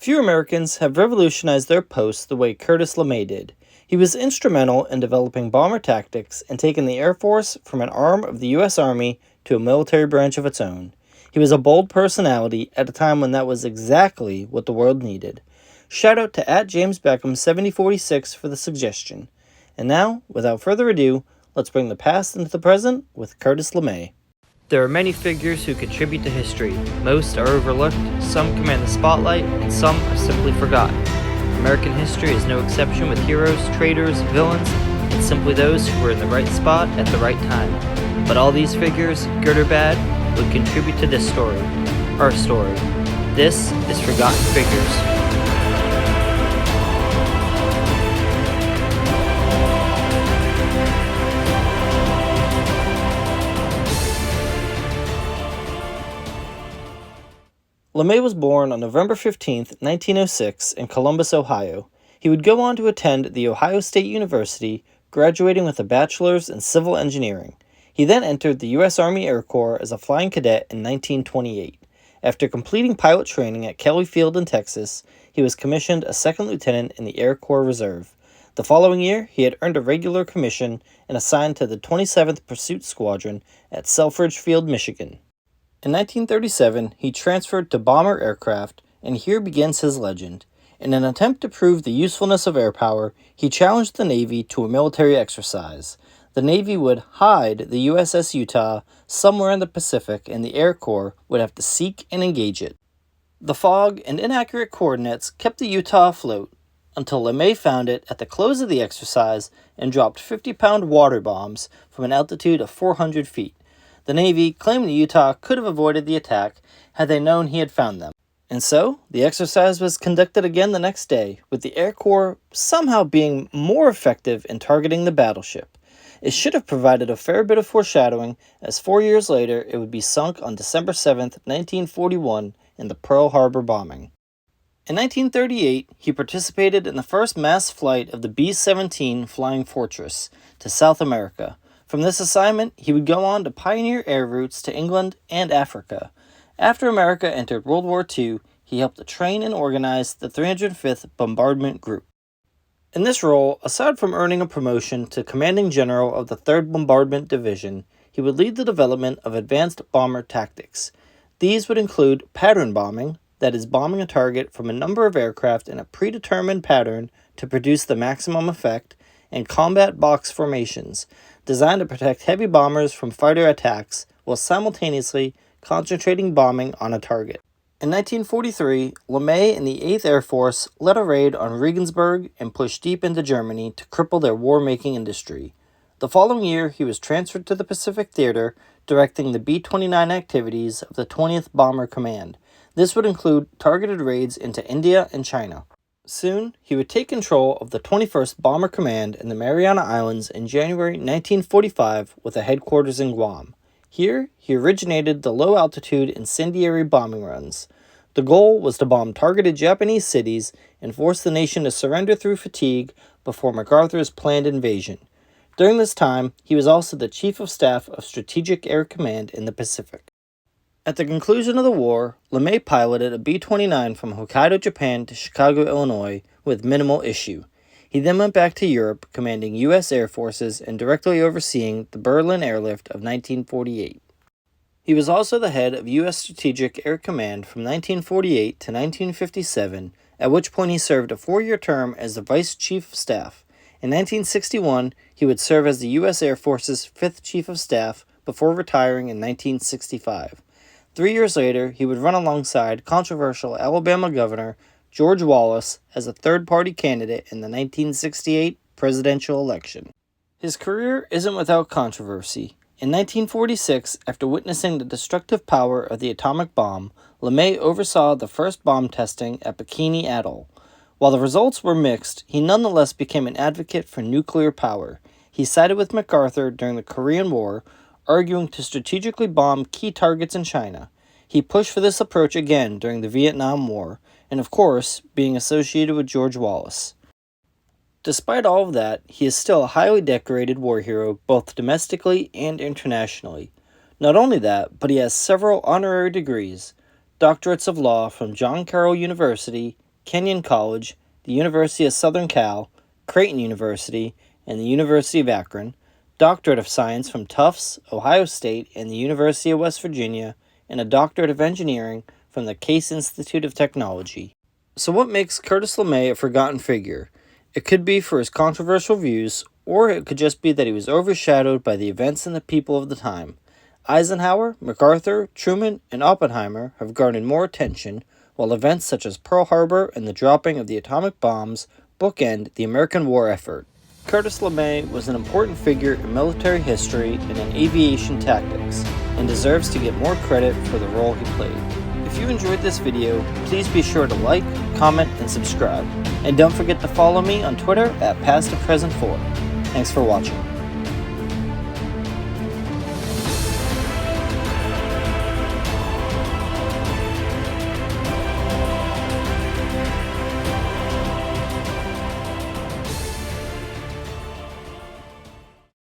Few Americans have revolutionized their posts the way Curtis LeMay did. He was instrumental in developing bomber tactics and taking the Air Force from an arm of the U.S. Army to a military branch of its own. He was a bold personality at a time when that was exactly what the world needed. Shout out to @JamesBeckham7046 for the suggestion. And now, without further ado, let's bring the past into the present with Curtis LeMay. There are many figures who contribute to history. Most are overlooked, some command the spotlight, and some are simply forgotten. American history is no exception with heroes, traitors, villains, and simply those who were in the right spot at the right time. But all these figures, good or bad, would contribute to this story, our story. This is Forgotten Figures. LeMay was born on November 15, 1906, in Columbus, Ohio. He would go on to attend the Ohio State University, graduating with a bachelor's in civil engineering. He then entered the U.S. Army Air Corps as a flying cadet in 1928. After completing pilot training at Kelly Field in Texas, he was commissioned a second lieutenant in the Air Corps Reserve. The following year, he had earned a regular commission and assigned to the 27th Pursuit Squadron at Selfridge Field, Michigan. In 1937, he transferred to bomber aircraft, and here begins his legend. In an attempt to prove the usefulness of air power, he challenged the Navy to a military exercise. The Navy would hide the USS Utah somewhere in the Pacific, and the Air Corps would have to seek and engage it. The fog and inaccurate coordinates kept the Utah afloat, until LeMay found it at the close of the exercise and dropped 50-pound water bombs from an altitude of 400 feet. The Navy claimed the Utah could have avoided the attack had they known he had found them. And so, the exercise was conducted again the next day, with the Air Corps somehow being more effective in targeting the battleship. It should have provided a fair bit of foreshadowing, as 4 years later it would be sunk on December 7, 1941, in the Pearl Harbor bombing. In 1938, he participated in the first mass flight of the B-17 Flying Fortress to South America. From this assignment, he would go on to pioneer air routes to England and Africa. After America entered World War II, he helped to train and organize the 305th Bombardment Group. In this role, aside from earning a promotion to commanding general of the 3rd Bombardment Division, he would lead the development of advanced bomber tactics. These would include pattern bombing, that is, bombing a target from a number of aircraft in a predetermined pattern to produce the maximum effect, and combat box formations, designed to protect heavy bombers from fighter attacks while simultaneously concentrating bombing on a target. In 1943, LeMay and the 8th Air Force led a raid on Regensburg and pushed deep into Germany to cripple their war-making industry. The following year, he was transferred to the Pacific Theater, directing the B-29 activities of the 20th Bomber Command. This would include targeted raids into India and China. Soon, he would take control of the 21st Bomber Command in the Mariana Islands in January 1945 with a headquarters in Guam. Here, he originated the low-altitude incendiary bombing runs. The goal was to bomb targeted Japanese cities and force the nation to surrender through fatigue before MacArthur's planned invasion. During this time, he was also the Chief of Staff of Strategic Air Command in the Pacific. At the conclusion of the war, LeMay piloted a B-29 from Hokkaido, Japan to Chicago, Illinois, with minimal issue. He then went back to Europe, commanding U.S. Air Forces and directly overseeing the Berlin airlift of 1948. He was also the head of U.S. Strategic Air Command from 1948 to 1957, at which point he served a 4-year term as the Vice Chief of Staff. In 1961, he would serve as the U.S. Air Force's 5th Chief of Staff before retiring in 1965. 3 years later, he would run alongside controversial Alabama Governor George Wallace as a third-party candidate in the 1968 presidential election. His career isn't without controversy. In 1946, after witnessing the destructive power of the atomic bomb, LeMay oversaw the first bomb testing at Bikini Atoll. While the results were mixed, he nonetheless became an advocate for nuclear power. He sided with MacArthur during the Korean War, arguing to strategically bomb key targets in China. He pushed for this approach again during the Vietnam War, and of course, being associated with George Wallace. Despite all of that, he is still a highly decorated war hero both domestically and internationally. Not only that, but he has several honorary degrees, doctorates of law from John Carroll University, Kenyon College, the University of Southern Cal, Creighton University, and the University of Akron, Doctorate of Science from Tufts, Ohio State, and the University of West Virginia, and a Doctorate of Engineering from the Case Institute of Technology. So what makes Curtis LeMay a forgotten figure? It could be for his controversial views, or it could just be that he was overshadowed by the events and the people of the time. Eisenhower, MacArthur, Truman, and Oppenheimer have garnered more attention, while events such as Pearl Harbor and the dropping of the atomic bombs bookend the American war effort. Curtis LeMay was an important figure in military history and in aviation tactics, and deserves to get more credit for the role he played. If you enjoyed this video, please be sure to like, comment, and subscribe. And don't forget to follow me on Twitter at PastToPresent4. Thanks for watching.